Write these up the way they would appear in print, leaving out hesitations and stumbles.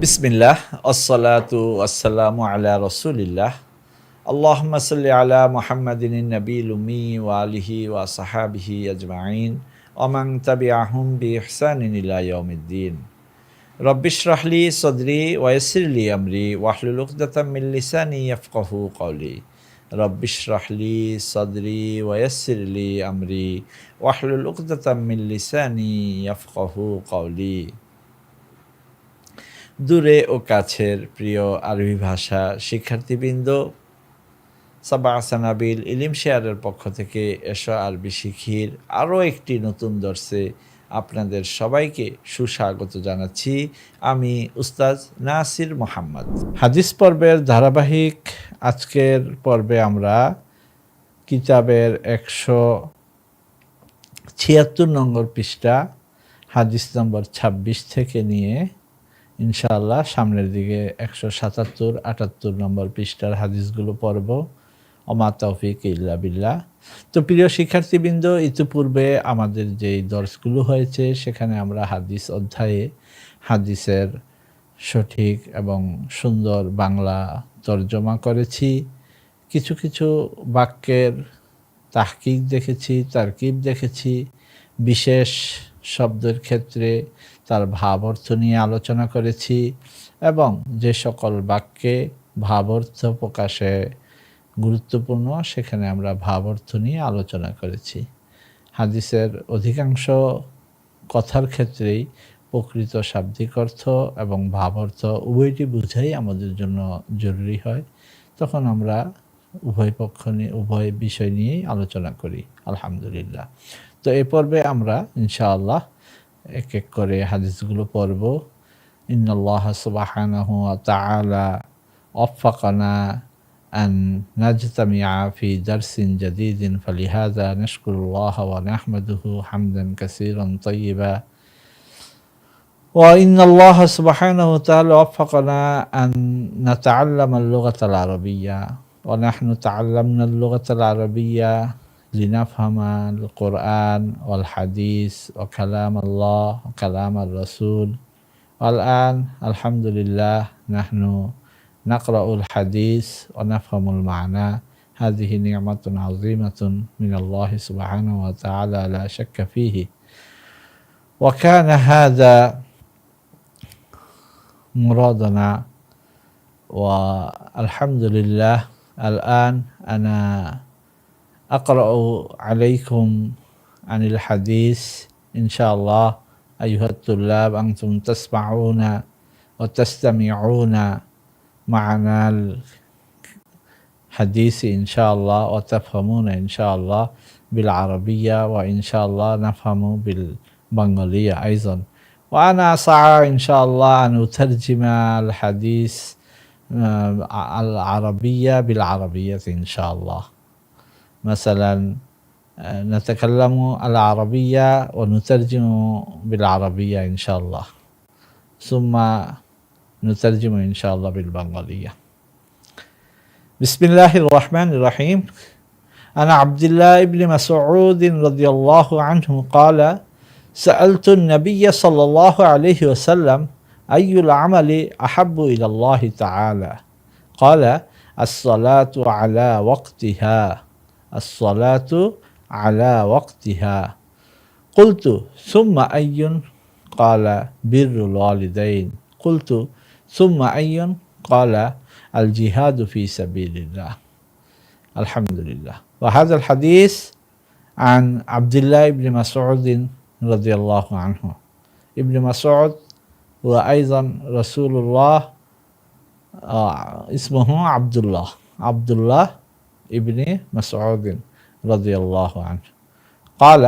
বিসমিল্লাহ আসসালাতু আসসালামু আলা রসুলিল্লাহ আল্লাহুম্মা সাল্লি আলা মুহাম্মাদিন নবিয়্যিল উম্মি ওয়া আলিহি ওয়া সাহাবিহি আজমাইন ওয়া মান তাবিআহুম বিইহসানিন ইলা ইয়াউমিদ্দিন রব্বিশরাহ লি সাদরি ওয়া ইয়াসসির লি আমরি ওয়াহলুল উকদাতাম মিন লিসানি ইয়াফকাহু কওলি রব্বিশরাহ লি সাদরি ওয়া ইয়াসসির লি আমরি ওয়াহলুল উকদাতাম মিন লিসানি ইয়াফকাহু কওলি। দূরে ও কাছের প্রিয় আরবি ভাষা শিক্ষার্থীবৃন্দ, সাবা সানাবিল ইলিম শেয়ারের পক্ষ থেকে এসো আরবি শিখির আরও একটি নতুন দর্সে আপনাদের সবাইকে সুস্বাগত জানাচ্ছি। আমি উস্তাজ নাসির মোহাম্মদ। হাদিস পর্বের ধারাবাহিক আজকের পর্বে আমরা কিতাবের 176 নম্বর পৃষ্ঠা হাদিস নম্বর 26 থেকে নিয়ে ইনশাআল্লাহ সামনের দিকে 177-78 নম্বর পৃষ্ঠার হাদিসগুলো পড়ব। ওমা তৌফিক ইল্লা বিল্লাহ। তো প্রিয় শিক্ষার্থীবৃন্দ, ইতিপূর্বে আমাদের যেই দর্সগুলো হয়েছে সেখানে আমরা হাদিস অধ্যায়ে হাদিসের সঠিক এবং সুন্দর বাংলা তর্জমা করেছি। কিছু কিছু বাক্যের তাহকিক দেখেছি, তারকিব দেখেছি, বিশেষ শব্দের ক্ষেত্রে তার ভাব অর্থ নিয়ে আলোচনা করেছি এবং যে সকল বাক্যে ভাব অর্থ প্রকাশে গুরুত্বপূর্ণ সেখানে আমরা ভাব অর্থ নিয়ে আলোচনা করেছি। হাদিসের অধিকাংশ কথার ক্ষেত্রেই প্রকৃত শাব্দিক অর্থ এবং ভাব অর্থ উভয়টি বুঝাই আমাদের জন্য জরুরি হয়। তখন আমরা উভয় বিষয় নিয়েই আলোচনা করি আলহামদুলিল্লাহ। তো এই পর্বে আমরা ইনশাআল্লাহ এক এক করে হাদিসগুলো পড়ব। ইন্নাল্লাহ সুবহানাহু ওয়া তাআলা ওয়াফাকানা আন নাজতামিআ ফি দারসিন জাদীদিন ফালিহাযা নাশকুরুল্লাহ ওয়া নাহমাদুহু হামদান কাসীরান তাইয়্যিবা। ওয়া ইন্নাল্লাহ সুবহানাহু ওয়া তাআলা ওয়াফাকানা আন নাতাআল্লামা আল-লুগাতাল আরাবিয়্যা ওয়া নাহনু তাআল্লামনা আল-লুগাতাল আরাবিয়্যা لنفهم القرآن والحديث وكلام الله وكلام الرسول. والآن الحمد لله نحن نقرأ الحديث ونفهم المعنى. هذه نعمة عظيمة من الله سبحانه وتعالى لا شك فيه، وكان هذا مرادنا. والحمد لله الآن أنا أقرأ عليكم عن الحديث إن شاء الله. أيها الطلاب أنتم تسمعون وتستمعون معنا الحديث إن شاء الله وتفهمون إن شاء الله بالعربية، وإن شاء الله نفهم بالبنغالية أيضا. وأنا أسعى إن شاء الله أن أترجم الحديث العربية بالعربية إن شاء الله. مثلا نتكلم العربية ونترجم بالعربية إن شاء الله، ثم نترجم إن شاء الله بالبنغالية. بسم الله الرحمن الرحيم. أنا عبد الله بن مسعود رضي الله عنه قال: سألت النبي صلى الله عليه وسلم أي العمل أحب إلى الله تعالى؟ قال: الصلاة على وقتها. الصلاة على وقتها. قلت: ثم أي؟ قال: بر الوالدين. قلت: ثم أي؟ قال: الجهاد في سبيل الله. الحمد لله. وهذا الحديث عن عبد الله بن مسعود رضي الله عنه. ابن مسعود هو أيضا رسول الله، اسمه عبد الله ابن مسعود رضي الله عنه. قال: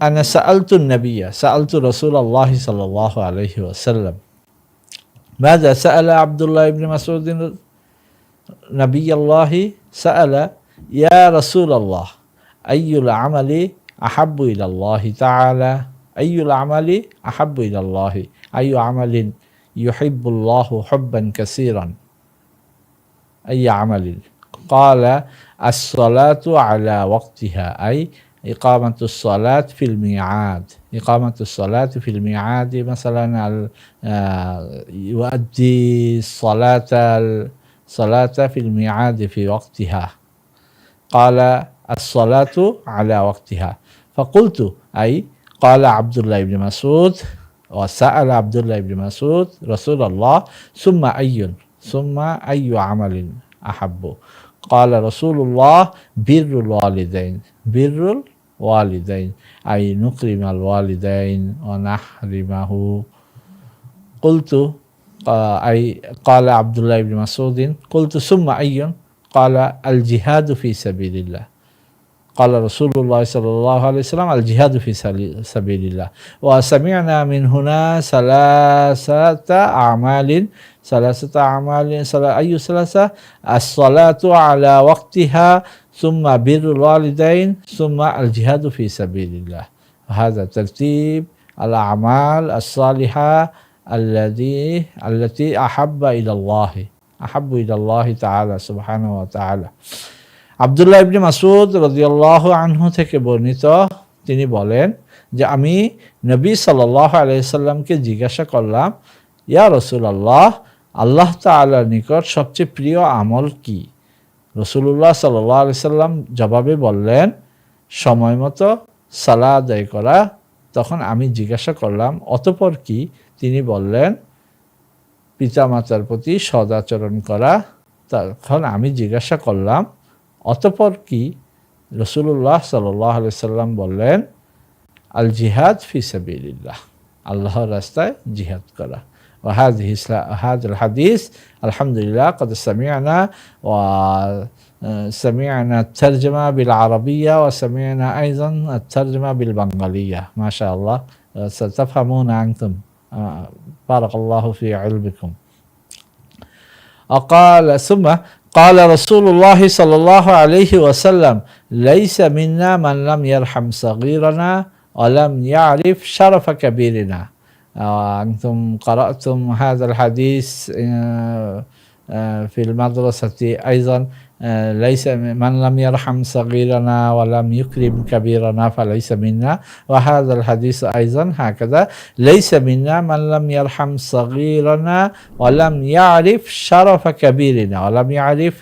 أنا سألت رسول الله صلى الله عليه وسلم. ماذا سأل عبد الله بن مسعود نبي الله؟ سأل: يا رسول الله، أي العمل أحب إلى الله تعالى؟ أي العمل أحب إلى الله؟ أي عمل يحب الله حبا كثيرا؟ أي عمل؟ قال: الصلاة على وقتها، أي ইকামাতুস সালাত ফিল মিআদ, ইকামাতুস সালাত ফিল মিআদ মাসালান ইউআদ্দি সালাতা ফিল মিআদ ফি ওয়াক্তিহা قال الصلاة على وقتها فقلت أي قال عبد الله بن مسعود وسأل عبد الله بن مسعود رسول الله ثم أي عمل أحب قال رسول الله بر الوالدين أي نكرم الوالدين ونحرمه قلت أي قال عبد الله بن مسعود قلت ثم أي قال الجهاد في سبيل الله قال رسول الله صلى الله عليه وسلم الجهاد في سبيل الله وسمعنا من هنا ثلاثة أعمال أي ثلاثة الصلاة على وقتها ثم بر الوالدين ثم الجهاد في سبيل الله هذا ترتيب الأعمال الصالحة التي أحب إلى الله تعالى سبحانه وتعالى আব্দুল্লাহ ইবনে মাসউদ রাদিয়াল্লাহু আনহু থেকে বর্ণিত, তিনি বলেন যে আমি নবী সাল্লাল্লাহু আলাইহি সাল্লামকে জিজ্ঞাসা করলাম, ইয়া রাসূলুল্লাহ, আল্লাহ তাআলার নিকট সবচেয়ে প্রিয় আমল কি? রাসূলুল্লাহ সাল্লাল্লাহু আলাইহি সাল্লাম জবাবে বললেন, সময় মতো সালাত আদায় করা। তখন আমি জিজ্ঞাসা করলাম, অতঃপর কি? তিনি বললেন, পিতামাতার প্রতি সদাচরণ করা। তখন আমি জিজ্ঞাসা করলাম, অতঃপর কি? রাসূলুল্লাহ সাল্লাল্লাহু আলাইহি সাল্লাম বললেন, আল জিহাদ ফি সাবিলিল্লাহ, আল্লাহর রাস্তায় জিহাদ করা। هذا الحديث الحمد لله قد سمعنا الترجمة بالعربية وسمعنا أيضا الترجمة بالبنغالية ما شاء الله ستفهمون أنتم بارك الله في علمكم. ثم قال رسول الله صلى الله عليه وسلم ليس منا من لم يرحم صغيرنا ولم يعرف شرف كبيرنا. أنتم قرأتم هذا الحديث في المدرسة أيضا، ليس من لم يرحم صغيرنا ولم يكرم كبيرنا فليس منا. وهذا الحديث أيضا هكذا، ليس منا من لم يرحم صغيرنا ولم يعرف شرف كبيرنا. ولم يعرف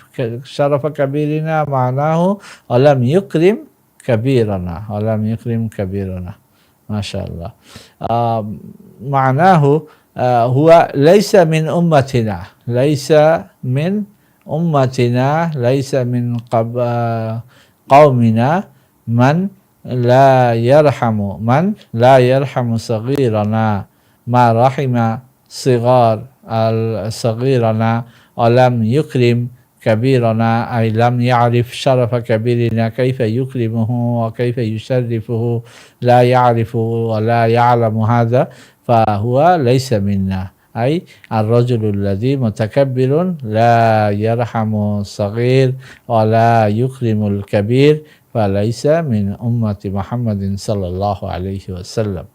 شرف كبيرنا معناه ولم يكرم كبيرنا. ما شاء الله. معناه هو ليس من أمتنا، ليس من قومنا من لا يرحم صغيرنا، ما رحم صغيرنا ولم يكرم كبيرنا، أي لم يعرف شرف كبيرنا كيف يكرمه وكيف يشرفه، لا يعرفه ولا يعلم هذا، فهو ليس منا. أي الرجل الذي متكبر لا يرحم الصغير ولا يكرم الكبير فليس من أمة محمد صلى الله عليه وسلم.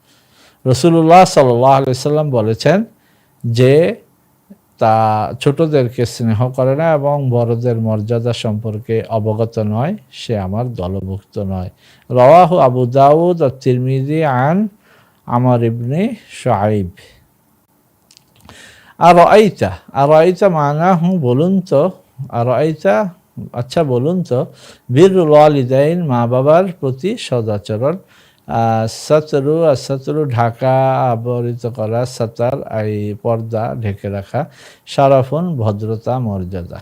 রাসূলুল্লাহ সাল্লাল্লাহু আলাইহি ওয়াসাল্লাম বলেছেন যে তা ছোটদেরকে স্নেহ করে না এবং বড়দের মর্যাদা সম্পর্কে অবগত নয়, সে আমার দলভুক্ত নয়। রাওয়াহু আবু দাউদ ও তিরমিজি আন আমর ইবনে শুআইব। আরাইতা মানাহু, বলুন তো, আরাইতা আচ্ছা বলুন তো, বিরুল ওয়ালিদাইন, মা বাবার প্রতি সদাচরণ। সাতরু ঢাকা, আবরিত করা, সাতার এই পর্দা, ঢেকে রাখা। শারাফুন ভদ্রতা, মর্যাদা।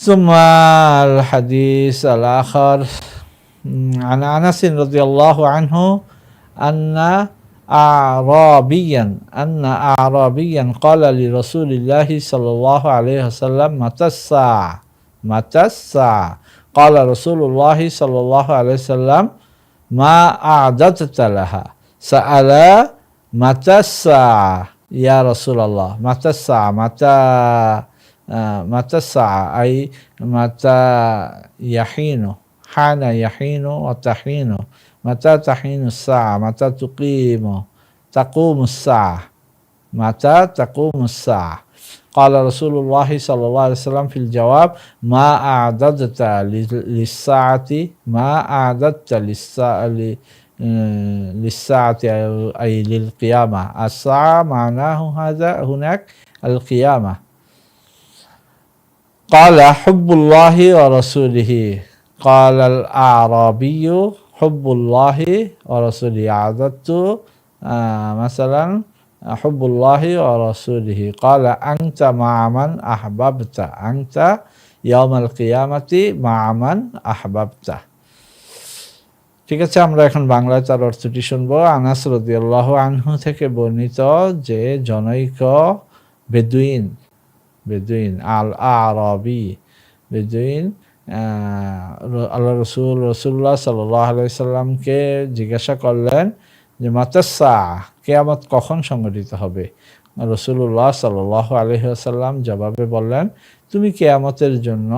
সুম্মা আল হাদিস আল আখার عن أنس رضي الله عنه أن أعرابيا قال لرسول الله صلى الله عليه وسلم متى الساعة قال رسول الله صلى الله عليه وسلم ما أعددت لها سأل متى الساعة يا رسول الله متى الساعة متى الساعة أي متى يحين حان يحين وتحين متى تحين الساعة متى تقوم الساعة متى تقوم الساعة قال رسول الله صلى الله عليه وسلم في الجواب ما أعددت للساعة ما أعددت للساعة أي للقيامة. الساعة معناه هذا هناك القيامة. قال حب الله ورسوله. قال الأعرابي حب الله ورسوله أعددت مثلا حب الله ورسوله. قال أنت مع من أحببت أنت يوم القيامة مع من أحببت. ঠিক আছে, আমরা এখন বাংলায় তার অর্থটি শুনবো। আনাস রাদিয়াল্লাহু আনহু থেকে বর্ণিত যে জনৈক বেদুইন আল আরাবি বেদুইন আল্লাহ রাসূলুল্লাহ সাল্লাল্লাহু আলাইহি সাল্লামকে জিজ্ঞাসা করলেন যে মাতাসসা, কিয়ামত কখন সংঘটিত হবে। রাসূলুল্লাহ সাল্লাল্লাহু আলাইহি ওয়াসাল্লাম জবাবে বললেন, তুমি কিয়ামতের জন্য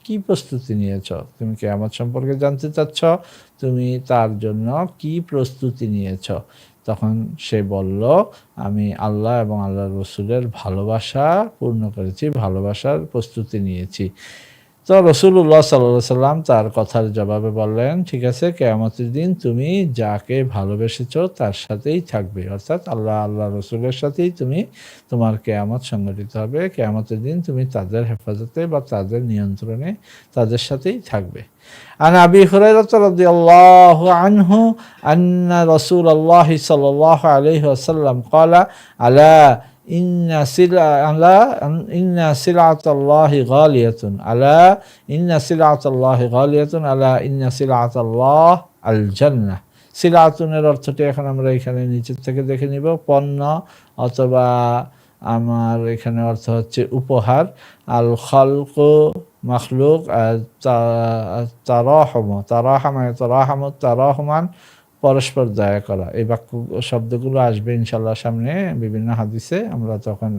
কি প্রস্তুতি নিয়েছো? তুমি কিয়ামত সম্পর্কে জানতে চাচ্ছ, তুমি তার জন্য কি প্রস্তুতি নিয়েছো? তখন সে বলল, আমি আল্লাহ এবং আল্লাহর রাসূলের ভালোবাসা পূর্ণ করেছি, ভালোবাসার প্রস্তুতি নিয়েছি। তো রাসূলুল্লাহ সাল্লাল্লাহু আলাইহি সাল্লাম তার কথার জবাবে বললেন, ঠিক আছে, কিয়ামতের দিন তুমি যাকে ভালোবেসেছো তার সাথেই থাকবে, অর্থাৎ আল্লাহ রাসূলের সাথেই তুমি তোমার কিয়ামত সংঘটিত হবে। কিয়ামতের দিন তুমি তাদের হেফাজতে বা তাদের নিয়ন্ত্রণে তাদের সাথেই থাকবে। عن أبي هريرة رضي الله عنه أن رسول الله صلى الله عليه وسلم قال ألا إن سلعة الله غالية ألا إن سلعة الله غالية ألا إن سلعة الله الجنة। সিলাতুনের অর্থটি এখন আমরা এখানে নিচের থেকে দেখে নিব। পণ্য অথবা আমার এখানে অর্থ হচ্ছে উপহার। আল খালকু মাখলুক, তারাহমান পরস্পর দয়া করা। এই বাক্য শব্দগুলো আসবে ইনশাল্লাহ সামনে বিভিন্ন হাদিসে, আমরা তখন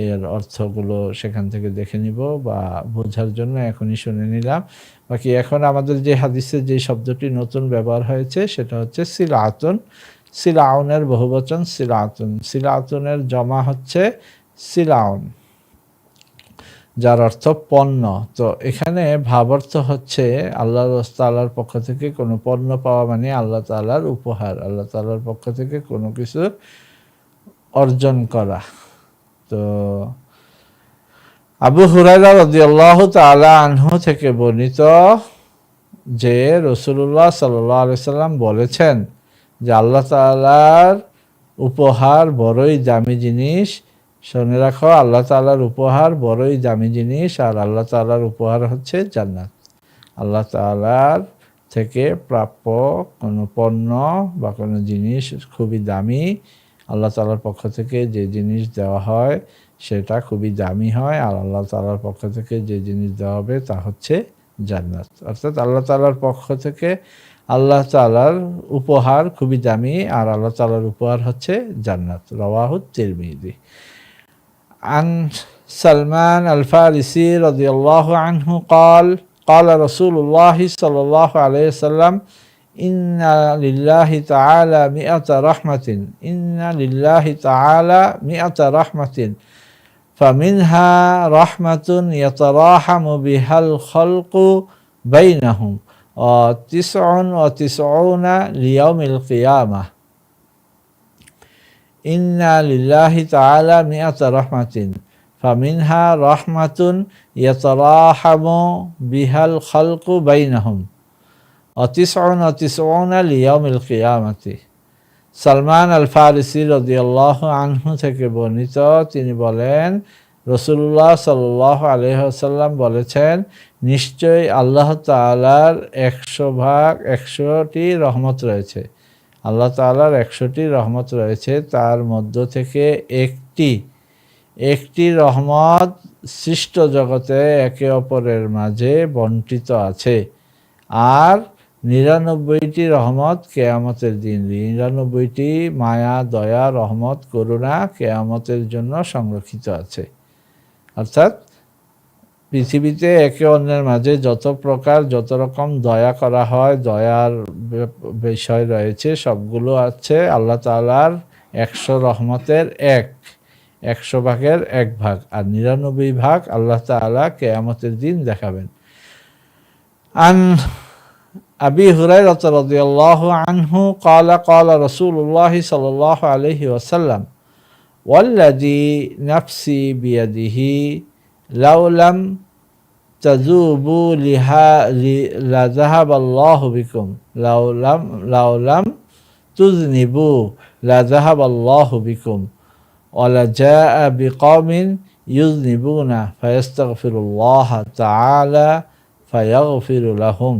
এর অর্থগুলো সেখান থেকে দেখে নিব বা বোঝার জন্য এখনই শুনে নিলাম। বাকি এখন আমাদের যে হাদিসে যে শব্দটি নতুন ব্যবহার হয়েছে সেটা হচ্ছে সিলাতুন। সিলাউনের বহুবচন সিলাতুন, সিলাতুনের জমা হচ্ছে সিলাউন, যার অর্থ পণ্য। তো এখানে ভাবার্থ হচ্ছে আল্লাহ তাআলার পক্ষ থেকে কোনো পণ্য পাওয়া মানে আল্লাহ তাআলার উপহার, আল্লাহ তাআলার পক্ষ থেকে কোনো কিছু অর্জন করা। তো আবু হুরায়রা রাদিয়াল্লাহু তাআলা আনহু থেকে বর্ণিত যে রাসূলুল্লাহ সাল্লাল্লাহু আলাইহি সাল্লাম বলেছেন যে আল্লাহ তাআলার উপহার বড়ই দামি জিনিস। শুনে রাখো, আল্লাহ তাআলার উপহার বড়ই দামি জিনিস, আর আল্লাহ তাআলার উপহার হচ্ছে জান্নাত। আল্লাহ তাআলার থেকে প্রাপ্য কোনো পণ্য বা কোনো জিনিস খুবই দামি। আল্লাহ তাআলার পক্ষ থেকে যে জিনিস দেওয়া হয় সেটা খুবই দামি হয়, আর আল্লাহ তাআলার পক্ষ থেকে যে জিনিস দেওয়া হবে তা হচ্ছে জান্নাত। অর্থাৎ আল্লাহ তাআলার পক্ষ থেকে আল্লাহ তাআলার উপহার খুবই দামি, আর আল্লাহ তাআলার উপহার হচ্ছে জান্নাত। রাওয়াহু তিরমিজি। عن سلمان الفارسي رضي الله عنه قال قال رسول الله صلى الله عليه وسلم إن لله تعالى 100 رحمة إن لله تعالى 100 رحمة فمنها رحمة يتراحم بها الخلق بينهم و99 ليوم القيامة إن لله تعالى 100 رحمة فمنها رحمة يتراحم بها الخلق بينهم و99 ليوم القيامة। সালমান আল ফারিসি রাদিয়াল্লাহু আনহু থেকে বর্ণিত, তিনি বলেন রাসূলুল্লাহ সাল্লাল্লাহু আলাইহি ওয়াসাল্লাম বলেছেন, নিশ্চয়ই আল্লাহ তাআলার 100টি রহমত রয়েছে। আল্লাহ তাআলার 100টি রহমত রয়েছে, তার মধ্য থেকে একটি রহমত সৃষ্ট জগতে একে অপরের মাঝে বণ্টিত আছে, আর 99টি রহমত কিয়ামতের দিন, 99টি মায়া দয়া রহমত করুণা কিয়ামতের জন্য সংরক্ষিত আছে। অর্থাৎ পৃথিবীতে একে অন্যের মাঝে যত রকম দয়া করা হয়, দয়ার বিষয় রয়েছে, সবগুলো আছে আল্লাহ তাআলার 100 রহমতের 100 ভাগের 1 ভাগ, আর 99 ভাগ আল্লাহ তাআলা কিয়ামতের দিন দেখাবেন। আন আবি হুরায়রা রাদিয়াল্লাহু আনহু ক্বালা ক্বালা রাসূলুল্লাহ সাল্লাল্লাহু আলাইহি ওয়াসাল্লাম ওয়াল্লাযী নাফসি বিয়াদিহি লাউ লাম তাযুবু লা যাহাবাল্লাহু বিকুম লাউ লাম তুযনিবু লা যাহাবাল্লাহু বিকুম ওয়া লা জাআ বিকওমিন ইউযনিবুনা ফায়াস্তাগফিরুল্লাহ তাআলা ফায়াগফিরু লাহুম।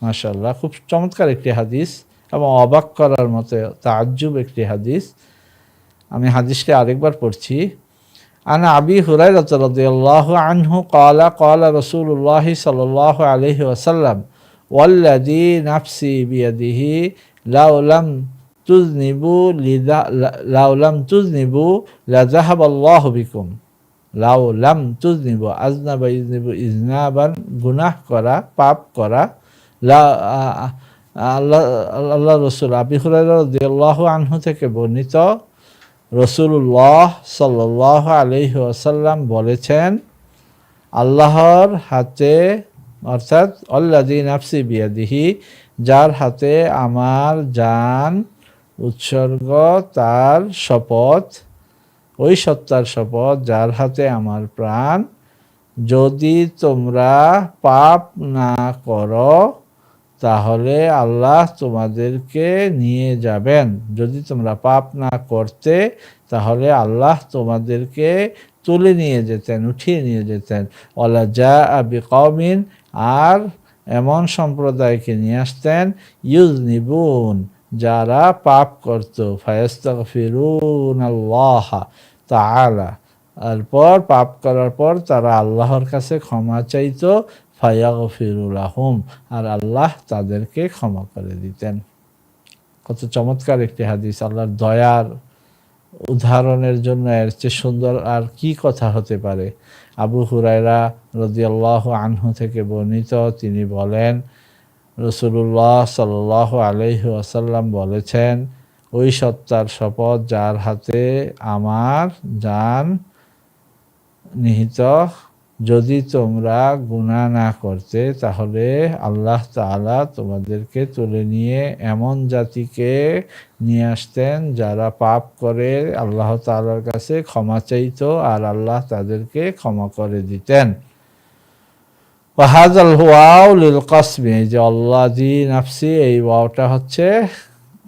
মাশাআল্লাহ, খুব চমৎকার একটি হাদিস এবং অবাক করার মতো তাআজ্জুব একটি হাদিস। আমি হাদিসটি আরেকবার পড়ছি। আন আবি হুরায়রা রাদিয়াল্লাহু আনহু ক্বালা ক্বালা রাসূলুল্লাহ সাল্লাল্লাহু আলাইহি ওয়াসাল্লাম ওয়াল্লাযী নাফসি বিয়াদিহি লাউ লাম তুযনিবু লা যাহাবাল্লাহু বিকুম। লাউ লাম তুযনিবু, আযনাবা ইযনিবু ইযনাবান, গুনাহ করা, পাপ করা। আল্লাহ রাসূল আবি হুরায়রা রাদিয়াল্লাহু আনহু থেকে বর্ণিত, রাসূলুল্লাহ সাল্লাল্লাহু আলাইহি ওয়াসাল্লাম বলেছেন, আল্লাহর হাতে, অর্থাৎ আল্লাযী নাফসি বিয়াদিহি, যার হাতে আমার জান উৎসর্গ, তার শপথ, ওই সত্তার শপথ যার হাতে আমার প্রাণ, যদি তোমরা পাপ না করো তাহলে আল্লাহ তোমাদেরকে নিয়ে যাবেন। যদি তোমরা পাপ না করতে তাহলে আল্লাহ তোমাদেরকে তুলে নিয়ে যেতেন, উঠিয়ে নিয়ে যেতেন। ওয়ালা জাআ বিকওমিন, আর এমন সম্প্রদায়কে নিয়ে আসতেন, ইউযনিবুন, যারা পাপ করত, ফায়াস্তাগফিরুনাল্লাহ তাআলা, এরপর পাপ করার পর তারা আল্লাহর কাছে ক্ষমা চাইতো, ফায়াগফিরু লাহুম, আর আল্লাহ তাদেরকে ক্ষমা করে দিতেন। কত চমৎকার একটি হাদিস! আল্লাহর দয়ার উদাহরণের জন্য এর চেয়ে সুন্দর আর কি কথা হতে পারে। আবু হুরায়রা রাদিয়াল্লাহু আনহু থেকে বর্ণিত, তিনি বলেন, রাসূলুল্লাহ সাল্লাল্লাহু আলাইহি ওয়াসাল্লাম বলেছেন, ওই সত্তার শপথ যার হাতে আমার জান নিহিত, যদি তোমরা গুনাহ না করতে তাহলে আল্লাহ তাআলা তোমাদেরকে তুলে নিয়ে এমন জাতিকে নিয়ে আসতেন যারা পাপ করে আল্লাহ তাআলার কাছে ক্ষমা চাইতো, আর আল্লাহ তাদেরকে ক্ষমা করে দিতেন। ওয়াহাযাল ওয়াও লিল কসমি, যে আল্লাযী নাফসি, এই ওয়াওটা হচ্ছে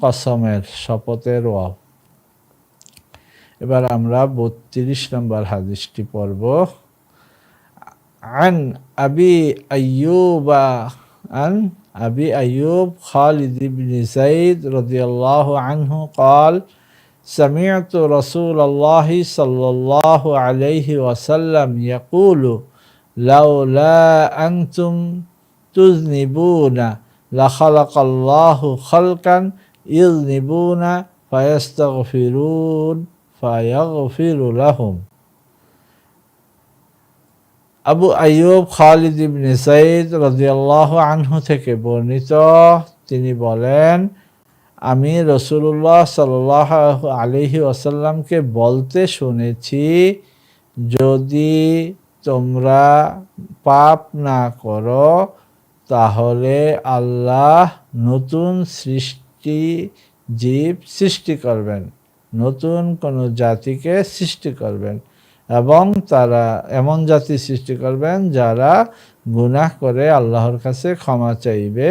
কসমের, শপথের ওয়াও। এবার আমরা 32 নম্বর হাদিসটি পড়ব। عن أبي أيوب خالد بن زيد رضي الله عنه قال سمعت رسول الله صلى الله عليه وسلم يقول لولا أنتم تذنبون لخلق الله خلقا يذنبون فيستغفرون فيغفر لهم। আবু আইয়ুব খালিদ ইবনে যায়েদ রাদিয়াল্লাহু আনহু থেকে বর্ণিত, তিনি বলেন, আমি রাসূলুল্লাহ সাল্লাল্লাহু আলাইহি ওয়াসাল্লামকে বলতে শুনেছি, যদি তোমরা পাপ না করো তাহলে আল্লাহ নতুন জীব সৃষ্টি করবেন, নতুন কোনো জাতিকে সৃষ্টি করবেন, এবং তারা এমন জাতি সৃষ্টি করবেন যারা গুনাহ করে আল্লাহর কাছে ক্ষমা চাইবে,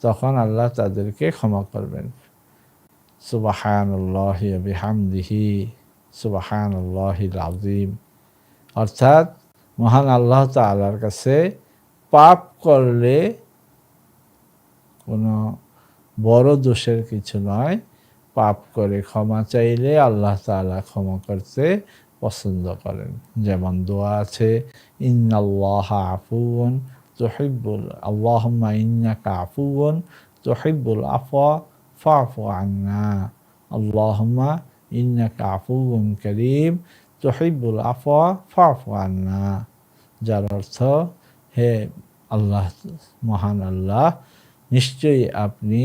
তখন আল্লাহ তাদেরকে ক্ষমা করবেন। সুবহানাল্লাহি ওয়া বিহামদিহি সুবহানাল্লাহিল আযীম। অর্থাৎ মহান আল্লাহ তাআলার কাছে পাপ করলে কোনো বড় দোষের কিছু নয়, পাপ করে ক্ষমা চাইলে আল্লাহ তাআলা ক্ষমা করতে পছন্দ করেন। যেমন দোয়া আছে, ইন্নাল্লাহা আফুউন তুহিব্বুল, আল্লাহুম্মা ইন্নাকা আফুউন তুহিব্বুল আফওয়া ফা'ফু আন্না, আল্লাহুম্মা ইন্নাকা আফুউন কারীম তুহিব্বুল আফওয়া ফা'ফু আন্না, যার অর্থ, হে আল্লাহ, মহান আল্লাহ, নিশ্চয়ই আপনি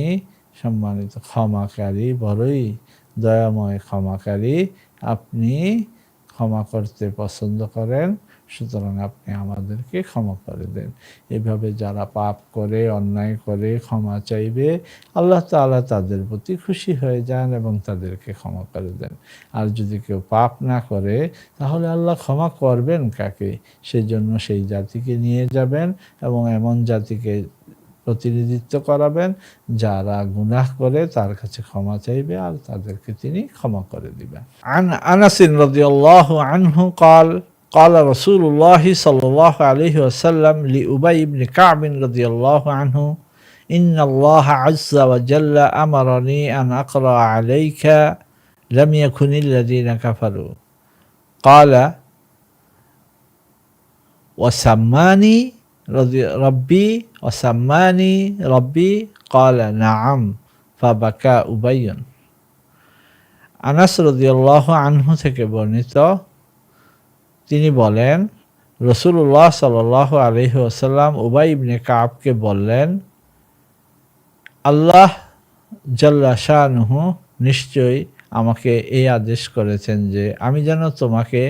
সম্মানিত ক্ষমাকারী, বড়ই দয়াময় ক্ষমাকারী, আপনি ক্ষমা করতে পছন্দ করেন, সুতরাং আপনি আমাদেরকে ক্ষমা করে দেন। এভাবে যারা পাপ করে, অন্যায় করে ক্ষমা চাইবে, আল্লাহ তাআলা তাদের প্রতি খুশি হয়ে যান এবং তাদেরকে ক্ষমা করে দেন। আর যদি কেউ পাপ না করে, তাহলে আল্লাহ ক্ষমা করবেন কাকে? সেজন্য সেই জাতিকে নিয়ে যাবেন এবং এমন জাতিকে প্রতিনিধিত্ব করাবেন যারা গুনাহ করে তার কাছে ক্ষমা চাইবে আর তাদেরকে তিনি ক্ষমা করে দিবেন। عن أنس رضي الله عنه قال قال رسول الله صلى الله عليه وسلم لأبي بن كعب رضي الله عنه إن الله عز وجل أمرني أن أقرأ عليك لم يكن الذين كفروا قال وسماني ربي وسماني ربي قال نعم فبكى أبي। আনাস রাদিয়াল্লাহু আনহু থেকে বর্ণিত, তিনি বলেন রাসূলুল্লাহ সাল্লাল্লাহু আলাইহি ওয়াসাল্লাম উবাই ইবনে কাবকে বললেন, আল্লাহ জাল্লা শানুহু নিশ্চয়ই আমাকে এই আদেশ করেছেন যে আমি যেন তোমাকে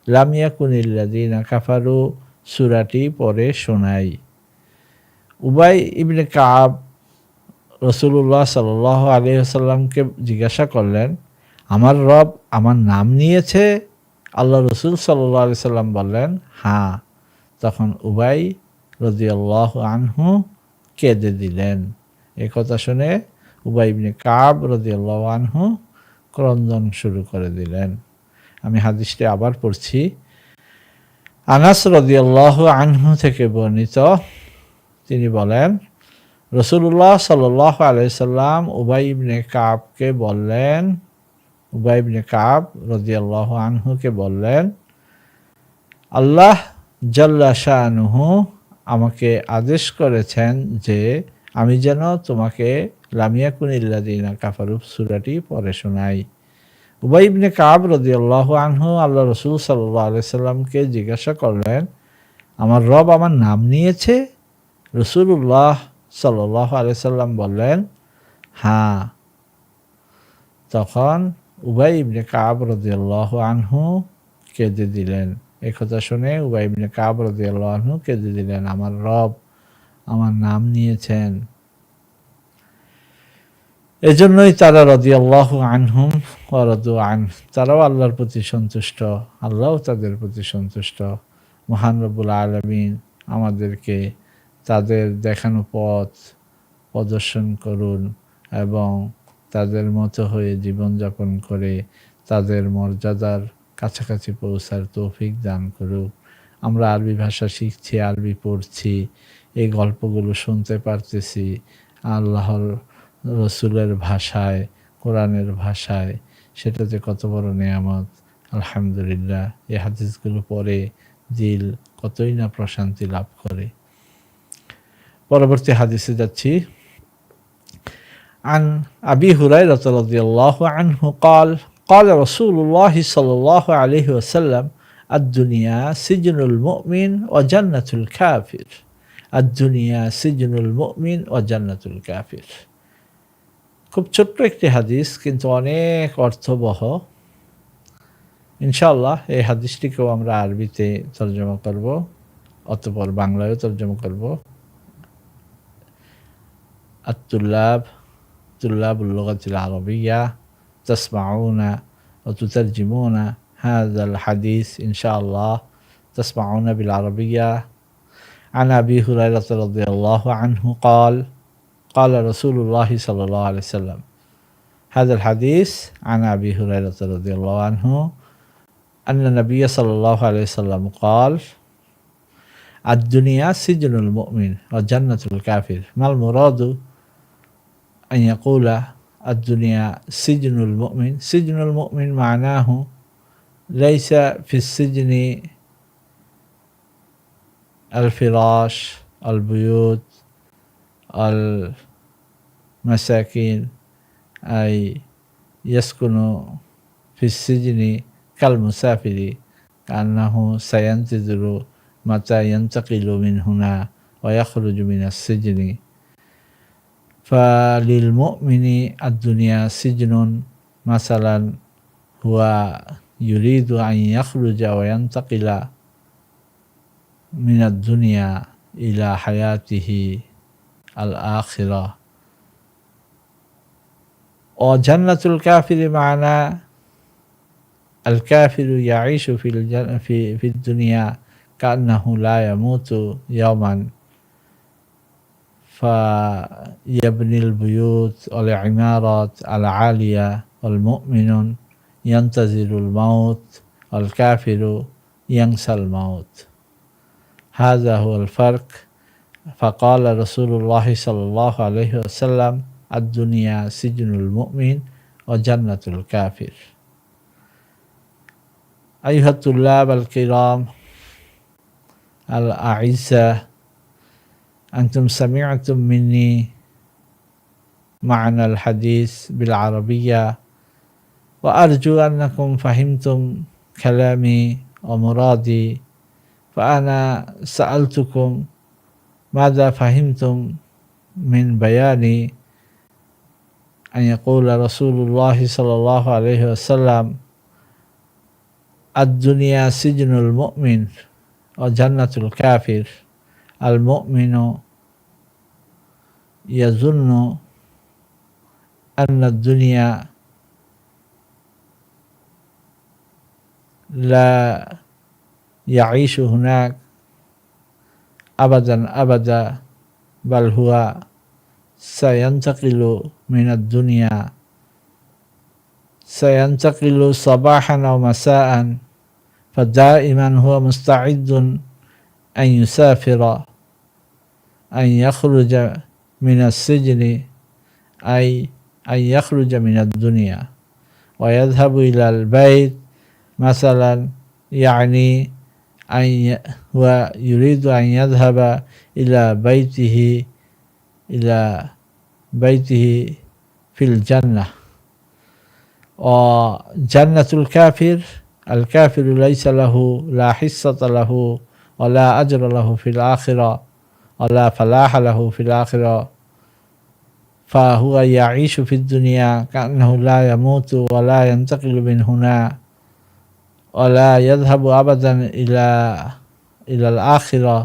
লাম ইয়াকুনিল্লাযীনা কাফারু সূরাটি পড়ে শোনাই। উবাই ইবনে কাব রাসূলুল্লাহ সাল্লাল্লাহু আলাইহি ওয়াসাল্লামকে জিজ্ঞাসা করলেন, আমার রব আমার নাম নিয়েছে? আল্লাহ রসুল সাল্লাল্লাহু আলাইহি সাল্লাম বললেন, হ্যাঁ। তখন উবাই রাদিয়াল্লাহু আনহু কেঁদে দিলেন। এই কথা শুনে উবাই ইবনে কাব রাদিয়াল্লাহু আনহু ক্রন্দন শুরু করে দিলেন। আমি হাদিসটি আবার পড়ছি। আনাস রাদিয়াল্লাহু আনহু থেকে বর্ণিত, তিনি বলেন রাসূলুল্লাহ সাল্লাল্লাহু আলাইহি সাল্লাম উবাই ইবনে কাবকে বললেন, উবাই ইবনে কাব রাদিয়াল্লাহু আনহুকে বললেন, আল্লাহ জাল্লা শানুহু আমাকে আদেশ করেছেন যে আমি যেন তোমাকে লাম ইয়াকুনিল্লাযীনা কাফারু সূরাটি পড়ে শোনাই। উবাই ইবনে কাব রাদিয়াল্লাহু আনহু আল্লাহ রাসূল সাল্লাল্লাহু আলাইহি সাল্লামকে জিজ্ঞাসা করলেন, আমার রব আমার নাম নিয়েছে? রাসূলুল্লাহ সাল্লাল্লাহু আলাইহি সাল্লাম বললেন, হ্যাঁ। তখন উবাই ইবনে কাব রাদিয়াল্লাহু আনহু কেঁদে দিলেন। এই কথা শুনে উবাই ইবনে কাব রাদিয়াল্লাহু আনহু কেঁদে দিলেন, আমার রব আমার নাম নিয়েছেন। এজন্যই তারা রাদিয়াল্লাহু আনহুম ওয়া রাদু আন, তারাও আল্লাহর প্রতি সন্তুষ্ট, আল্লাহও তাদের প্রতি সন্তুষ্ট। মহান রব্বুল আলামিন আমাদেরকে তাদের দেখানো পথ প্রদর্শন করুন এবং তাদের মতো হয়ে জীবনযাপন করে তাদের মর্যাদার কাছাকাছি পৌঁছার তৌফিক দান করুক। আমরা আরবি ভাষা শিখছি, আরবি পড়ছি, এই গল্পগুলো শুনতে পারতেছি আল্লাহর রসুলের ভাষায়, কোরআনের ভাষায়, সেটা যে কত বড় নেয়ামত। আলহামদুলিল্লাহ, এই হাদিসগুলো পড়ে দিল কতই না প্রশান্তি লাভ করে। পরবর্তী হাদিসে যাচ্ছি। عن أبي هريرة رضي الله عنه قال قال رسول الله صلى الله عليه وسلم الدنيا سجن المؤمن وجنة الكافر الدنيا سجن المؤمن وجنة الكافر। খুব ছোট্ট একটি হাদিস, কিন্তু অনেক অর্থবহ। ইনশাআল্লাহ এই হাদিসটিকেও আমরা আরবিতে তরজমা করব, অতঃপর বাংলায়ও তরজমা করব। طلاب اللغة العربية تسمعون وتترجمون هذا الحديث إن شاء الله، تسمعون بالعربية. عن أبي هريرة رضي الله عنه قال قال رسول الله صلى الله عليه وسلم، هذا الحديث عن أبي هريرة رضي الله عنه أن النبي صلى الله عليه وسلم قال الدنيا سجن المؤمن وجنة الكافر. ما المراد أن يقول الدنيا سجن المؤمن؟ سجن المؤمن معناه ليس في السجن الفراش، البيوت، المساكين، أي يسكن في السجن كالمسافر، كأنه سينتظر متى ينتقل من هنا ويخرج من السجن. فللمؤمن الدنيا سجن، مثلا هو ইউরিদু আন ইয়াখরুজা ওয়া ইয়ান্তাকিলা মিনাদ দুনিয়া ইলা হায়াতিহি আল আখিরাহ। ও জান্নাতুল কাফিরি মা'না আল কাফিরু ইয়াঈশু ফিদ দুনিয়া কান্নাহু লা ইয়ামুতু ইয়াওমান فيبني البيوت والعمارات العالية والمؤمن ينتظر الموت والكافر ينسى الموت. هذا هو الفرق. فقال رسول الله صلى الله عليه وسلم الدنيا سجن المؤمن وجنة الكافر. أيها الطلاب الكرام الأعزاء، أنتم سمعتم مني معنى الحديث بالعربية، وأرجو أنكم فهمتم كلامي ومرادي. فأنا سألتكم ماذا فهمتم من بياني أن يقول رسول الله صلى الله عليه وسلم الدنيا سجن المؤمن وجنة الكافر. المؤمن يظن أن الدنيا لا يعيش هناك أبدا أبدا، بل هو سينتقل من الدنيا، سينتقل صباحا أو مساء، فدائما هو مستعد أن يسافر، أن يخرج من السجن، أي أن يخرج من الدنيا ويذهب إلى البيت مثلا، يعني هو يريد أن يذهب إلى بيته في الجنة. وجنة الكافر، الكافر ليس له لا حصة له ولا أجر له في الآخرة ولا فلاح له في الآخرة، فهو يعيش في الدنيا كأنه لا يموت ولا ينتقل من هنا ولا يذهب أبدا إلى الآخرة،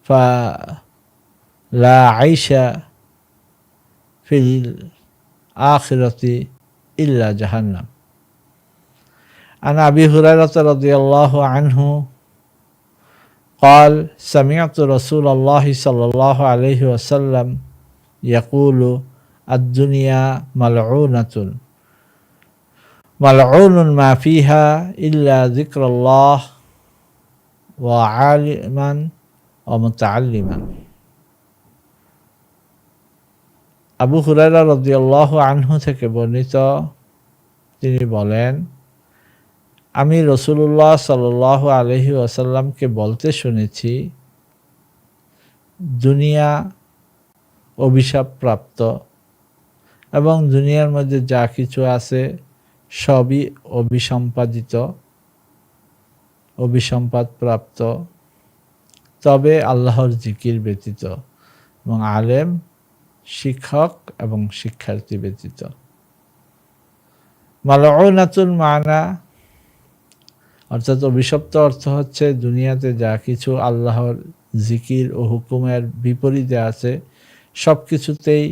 فلا عيش في الآخرة إلا جهنم. عن أبي هريرة رضي الله عنه قال سمعت رسول الله صلى الله عليه وسلم يقول الدنيا ملعونة ملعون ما فيها إلا ذكر الله وعالما ومتعلما. আবু হুরায়রা রাদিয়াল্লাহু আনহু থেকে বর্ণিত, তিনি বলেন, আমি রাসূলুল্লাহ সাল্লাল্লাহু আলাইহি ওয়াসাল্লামকে বলতে শুনেছি, দুনিয়া অভিশাপপ্রাপ্ত এবং দুনিয়ার মধ্যে যা কিছু আছে সবই অভিসম্পাদপ্রাপ্ত, তবে আল্লাহর জিকির ব্যতীত এবং আলেম, শিক্ষক এবং শিক্ষার্থী ব্যতীত। মালউনাতুন মানা, অর্থাৎ অভিশপ্ত অর্থ হচ্ছে দুনিয়াতে যা কিছু আল্লাহর জিকির ও হুকুমের বিপরীতে আছে সব কিছুতেই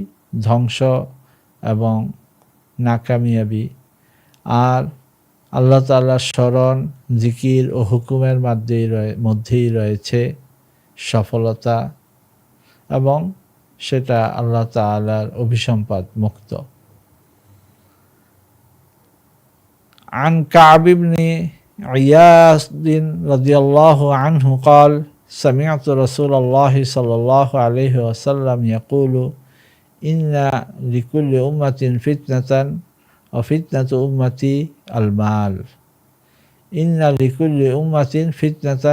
ধ্বংস এবং নাকামিয়াবি, আর আল্লাহ তাআলার স্মরণ, জিকির ও হুকুমের মধ্যেই রয়েছে সফলতা, এবং সেটা আল্লাহ তাআলার অভিসম্পাদ মুক্ত। عن كعب بن عياض رضي الله عنه قال سمعت رسول الله صلى الله عليه وسلم يقول إن لكل أمة فتنة وفتنة أمتي المال إن لكل أمة فتنة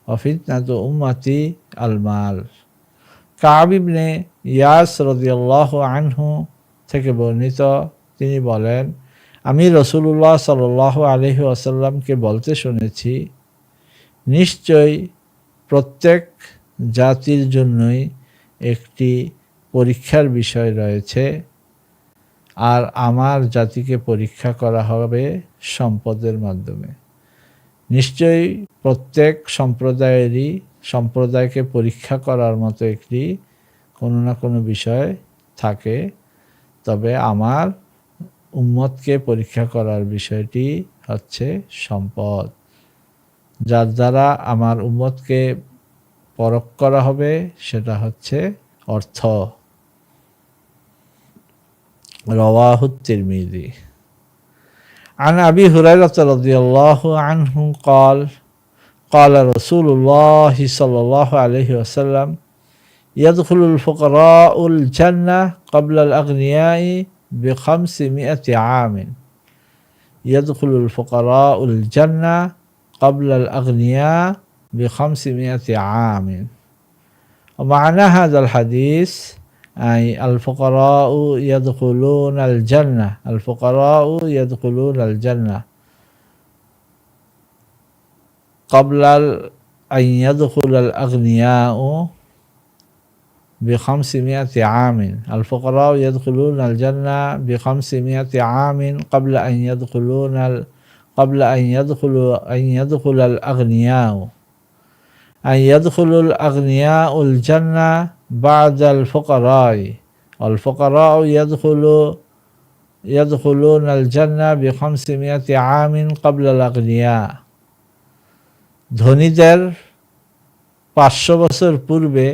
وفتنة أمتي المال। কাব ইবনে ইয়াস রাদিয়াল্লাহু আনহু থেকে বর্ণিত, তিনি বলেন, আমি রাসূলুল্লাহ সাল্লাল্লাহু আলাইহি ওয়াসাল্লামকে বলতে শুনেছি, নিশ্চয় প্রত্যেক জাতির জন্যই একটি পরীক্ষার বিষয় রয়েছে, আর আমার জাতিকে পরীক্ষা করা হবে সম্পদের মাধ্যমে। নিশ্চয়ই প্রত্যেক সম্প্রদায়কে পরীক্ষা করার মতো একটি কোনো না কোনো বিষয় থাকে, তবে আমার উম্মতকে পরীক্ষা করার বিষয়টি হচ্ছে সম্পদ, যার দ্বারা আমার উম্মতকে পরখ করা হবে সেটা হচ্ছে অর্থ। রাওয়াহু তিরমিজি। عن أبي هريرة رضي الله عنه قال قال رسول الله صلى الله عليه وسلم يدخل الفقراء الجنة قبل الأغنياء ب500 عام. يدخل الفقراء الجنة قبل الأغنياء ب500 عام. ومعنى هذا الحديث أي الفقراء يدخلون الجنة، الفقراء يدخلون الجنة قبل أن يدخل الأغنياء ب500 عام. الفقراء يدخلون الجنة ب500 عام قبل أن يدخل الأغنياء. أن يدخل الأغنياء الجنة بعد الفقراء، والفقراء يدخلون الجنة ب500 عام قبل الأغنياء. ধনীদের 500 বছর পূর্বে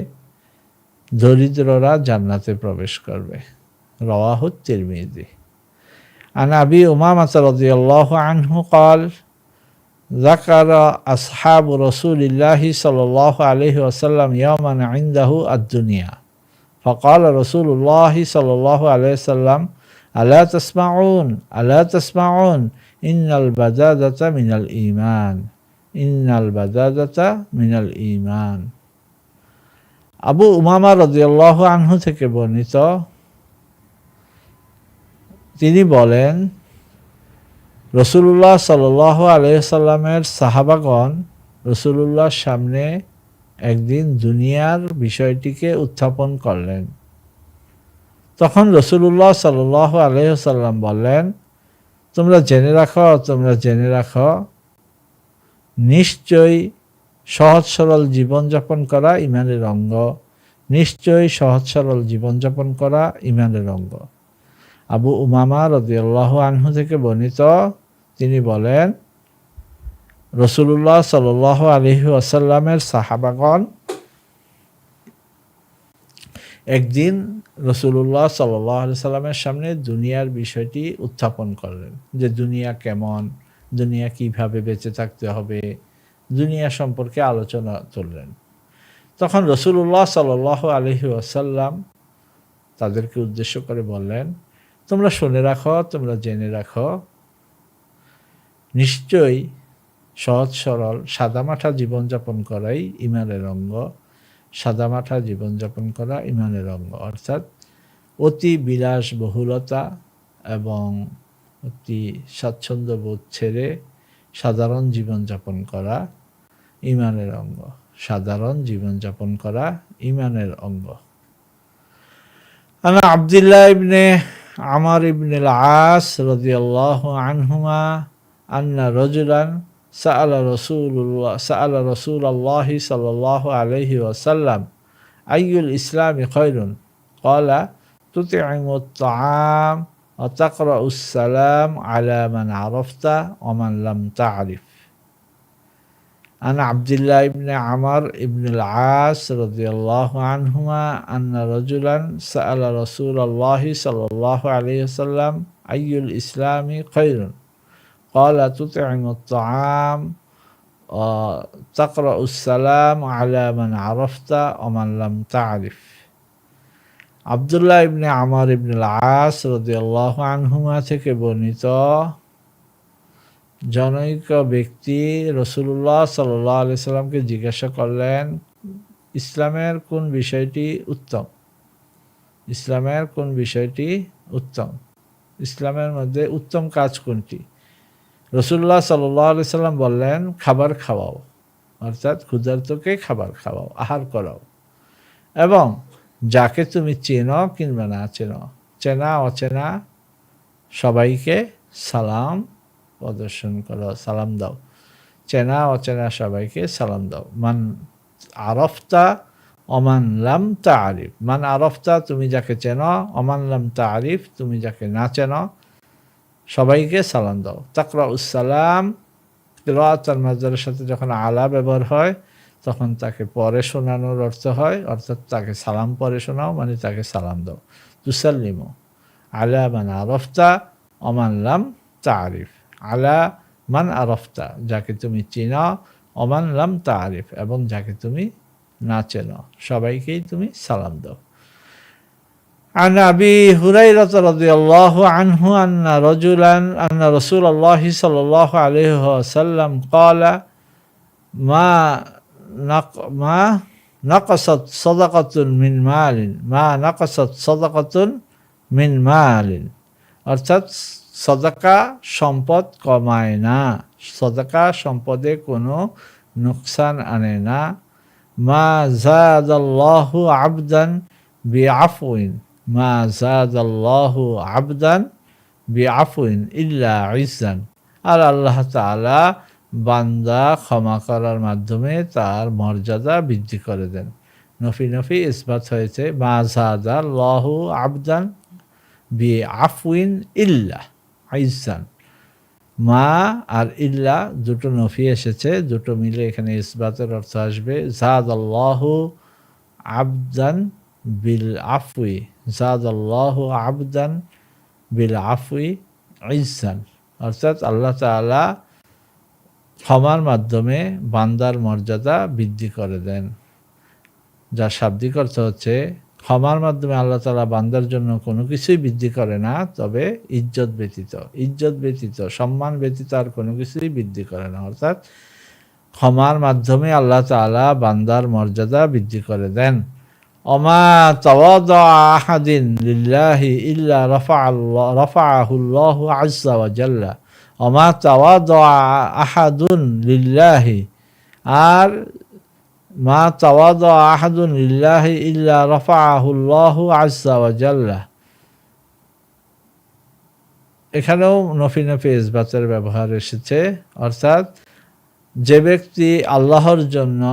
দরিদ্ররা জান্নাতে প্রবেশ করবে। রাওয়াহু তিরমিজি। عن أبي أمامة رضي الله عنه قال ذكر أصحاب رسول الله صلى الله عليه وسلم يوما عنده الدنيا فقال رسول الله صلى الله عليه وسلم ألا تسمعون إن البدادة من الإيمان إن البدادة من الإيمان. আবু উমামা রাদিয়াল্লাহু আনহু থেকে বর্ণিত, তিনি বলেন রাসূলুল্লাহ সাল্লাল্লাহু আলাইহি সাল্লামের সাহাবাগণ রাসূলুল্লাহর সামনে একদিন দুনিয়ার বিষয়টিকে উত্থাপন করলেন। তখন রাসূলুল্লাহ সাল্লাল্লাহু আলাইহি সাল্লাম বললেন, তোমরা জেনে রাখো নিশ্চয়ই সহজ সরল জীবনযাপন করা ঈমানের অঙ্গ, নিশ্চয়ই সহজ সরল জীবনযাপন করা ঈমানের অঙ্গ। আবু উমামা রাদিয়াল্লাহু আনহু থেকে বর্ণিত, তিনি বলেন রাসূলুল্লাহ সাল্লাল্লাহু আলাইহি ওয়াসাল্লামের সাহাবাগণ একদিন রাসূলুল্লাহ সাল্লাল্লাহু আলাইহি সাল্লামের সামনে দুনিয়ার বিষয়টি উত্থাপন করলেন, যে দুনিয়া কেমন, দুনিয়া কিভাবে বেঁচে থাকতে হবে, দুনিয়া সম্পর্কে আলোচনা তুললেন। তখন রাসূলুল্লাহ সাল্লাল্লাহু আলাইহি ওয়াসাল্লাম তাদেরকে উদ্দেশ্য করে বললেন, তোমরা শুনে রাখো, তোমরা জেনে রাখো, নিশ্চয়ই সহজ সরল সাদামাঠা জীবনযাপন করাই ঈমানের অঙ্গ, সাদামাঠা জীবনযাপন করা ঈমানের অঙ্গ। অর্থাৎ অতি বিলাসবহুলতা এবং অতি স্বাচ্ছন্দ্যবোধ ছেড়ে সাধারণ জীবনযাপন করা ঈমানের অঙ্গ, সাধারণ জীবনযাপন করা ঈমানের অঙ্গ। আনা আব্দুল্লাহ ইবনে আমর ইবনে আল-আস রাদিয়াল্লাহু আনহুমা আন্না রাজুলান সাআলা রাসূলুল্লাহ সাল্লাল্লাহু আলাইহি ওয়াসাল্লাম আইয়ুল ইসলামি খায়রুন ক্বালা তুতি'মুত তা'আম ওয়া তাকরাউস সালাম আলা মান আরাফতা ওয়া মান লাম তা'রিফ। عن عبد الله بن عمر بن العاص رضي الله عنهما أن رجلا سأل رسول الله صلى الله عليه وسلم أي الإسلام خير قال تطعم الطعام وتقرأ السلام على من عرفت ومن لم تعرف. আব্দুল্লাহ ইবনে আমর ইবনে আল-আস রাদিয়াল্লাহু আনহুমা থেকে বর্ণিত, জনৈক ব্যক্তি রাসূলুল্লাহ সাল্লাল্লাহু আলাইহি সাল্লামকে জিজ্ঞাসা করলেন, ইসলামের কোন বিষয়টি উত্তম, ইসলামের কোন বিষয়টি উত্তম, ইসলামের মধ্যে উত্তম কাজ কোনটি? রাসূলুল্লাহ সাল্লাল্লাহু আলাইহি সাল্লাম বললেন, খাবার খাওয়াও, অর্থাৎ ক্ষুধার্তকে খাবার খাওয়াও, আহার করাও, এবং যাকে তুমি চেনো কিংবা না চেনো, চেনা অচেনা সবাইকে সালাম প্রদর্শন করো, সালাম দাও। চেনা অচেনা সবাইকে সালাম দাও। মান আরফতা অমান লাম তারিফ, মান আরফতা তুমি যাকে চেনো, অমান লাম তারিফ তুমি যাকে না চেনো, সবাইকে সালাম দাও। তাকরা উসালাম কিরাত আর মাজদারের সাথে যখন আলা ব্যবহার হয় তখন তাকে পরে শোনানোর অর্থ হয়, অর্থাৎ তাকে সালাম পরে শোনাও মানে তাকে সালাম দাও। তুসাল্লিমু আলা মান আরফতা অমান লাম তারিফ, আলা মান আরফতা যাকে তুমি চিনো, অমান লাম তারিফ এবং যাকে তুমি না চেনো সবাইকেই তুমি সালাম দাও। عن أبي هريرة رضي الله عنه أن رسول الله صلى الله عليه وسلم قال ما نقصت صدقة من مال ما نقصت صدقة من مال অর্থাৎ সদকা সম্পদ কমায় না, সদকা সম্পদে কোনো নুকসান আনে না। মা জাদাল্লাহু আবদান বিআফউইন, মা জাদাল্লাহু আবদান বিআফউইন ইল্লা ইজ্জান, আর আল্লাহ তাআলা বান্দা ক্ষমা করার মাধ্যমে তার মর্যাদা বৃদ্ধি করে দেন। নফি নফি ইসবাত হয়েছে মা জাদাল্লাহু আবদান বিআফউইন ইল্লা ইজ্জান। মা আর ইল্লা দুটো নফি এসেছে, দুটো মিলে এখানে ইসবাতের অর্থ আসবে জাদাল্লাহু আবদান বিল আফউই, জাদাল্লাহু আবদান বিল আফউই ইজ্জান, অর্থাৎ আল্লাহ তাআলা ক্ষমার মাধ্যমে বান্দার মর্যাদা বৃদ্ধি করে দেন। যার শাব্দিক অর্থ হচ্ছে ক্ষমার মাধ্যমে আল্লাহ তাআলা বান্দার জন্য কোনো কিছুই বৃদ্ধি করে না, তবে ইজ্জত ব্যতীত সম্মান ব্যতীত আর কোনো কিছুই বৃদ্ধি করে না, অর্থাৎ ক্ষমার মাধ্যমে আল্লাহ তাআলা বান্দার মর্যাদা বৃদ্ধি করে দেন। অমা তাওয়াদা আহাদিন লিল্লাহি ইল্লা রাফাআহুল্লাহু আযজা ওয়া জাল্লা, অমা তাওয়াদা আহাদুন লিল্লাহি, আর মা তাওয়াদা আহাদুন লিল্লাহি ইল্লা রাফাআহুল্লাহু আযজা ওয়া জাল্লা, এখানেও নফি নফি ইসবাতের ব্যবহার এসেছে, অর্থাৎ যে ব্যক্তি আল্লাহর জন্য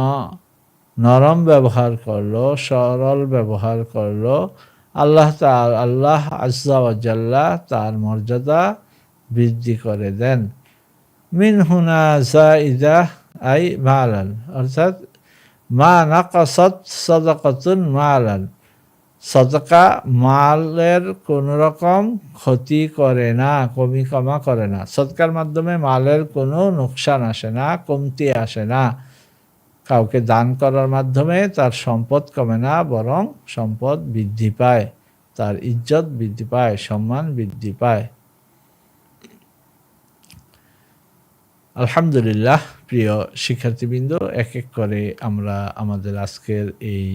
নরম ব্যবহার করলো, সরল ব্যবহার করলো, আল্লাহ আযজা ওয়া জাল্লা তার মর্যাদা বৃদ্ধি করে দেন। মিন হুনা যায়িদা আই মালান, অর্থাৎ মা নাকাসাত সাদাকাতুন মালান, সাদাকা মালের কোন রকম ক্ষতি করে না, কমি কমা করে না। সদকার মাধ্যমে মালের কোনো নুকসান আসে না, কমতি আসে না। কাউকে দান করার মাধ্যমে তার সম্পদ কমে না, বরং সম্পদ বৃদ্ধি পায়, তার ইজ্জত বৃদ্ধি পায়, সম্মান বৃদ্ধি পায়। আলহামদুলিল্লাহ, প্রিয় শিক্ষার্থীবৃন্দ, এক এক করে আমরা আমাদের আজকের এই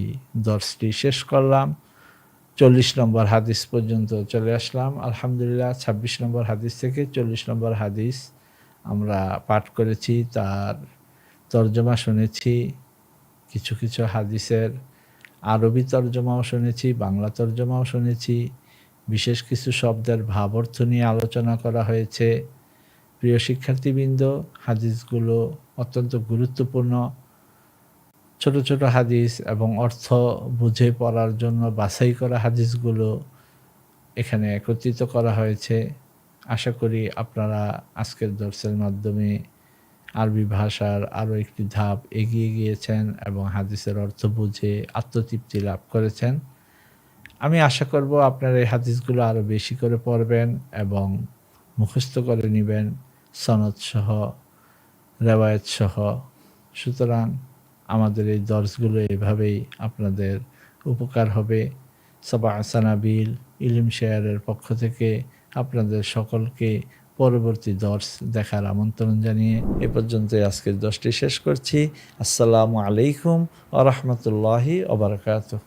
দর্শটি শেষ করলাম। 40 নম্বর হাদিস পর্যন্ত চলে আসলাম। আলহামদুলিল্লাহ 26 নম্বর হাদিস থেকে 40 নম্বর হাদিস আমরা পাঠ করেছি, তার তর্জমা শুনেছি, কিছু কিছু হাদিসের আরবি তর্জমাও শুনেছি, বাংলা তর্জমাও শুনেছি, বিশেষ কিছু শব্দের ভাব অর্থ নিয়ে আলোচনা করা হয়েছে। প্রিয় শিক্ষার্থীবৃন্দ, হাদিসগুলো অত্যন্ত গুরুত্বপূর্ণ, ছোট ছোট হাদিস এবং অর্থ বুঝে পড়ার জন্য বাছাই করা হাদিসগুলো এখানে একত্রিত করা হয়েছে। আশা করি আপনারা আজকের দর্সের মাধ্যমে আরবি ভাষার আরও একটি ধাপ এগিয়ে গিয়েছেন এবং হাদিসের অর্থ বুঝে আত্মতৃপ্তি লাভ করেছেন। আমি আশা করব আপনারা এই হাদিসগুলো আরও বেশি করে পড়বেন এবং মুখস্থ করে নেবেন, সনদ সহ, রেওয়ায়েত সহ। সুতরাং আমাদের এই দর্সগুলো এভাবেই আপনাদের উপকার হবে। সাবা সানাবিল ইলম শেয়ারের পক্ষ থেকে আপনাদের সকলকে পরবর্তী দর্স দেখার আমন্ত্রণ জানিয়ে এ পর্যন্ত আজকের দর্সটি শেষ করছি। আসসালামু আলাইকুম ওয়া রাহমাতুল্লাহি ওয়া বারাকাতুহু।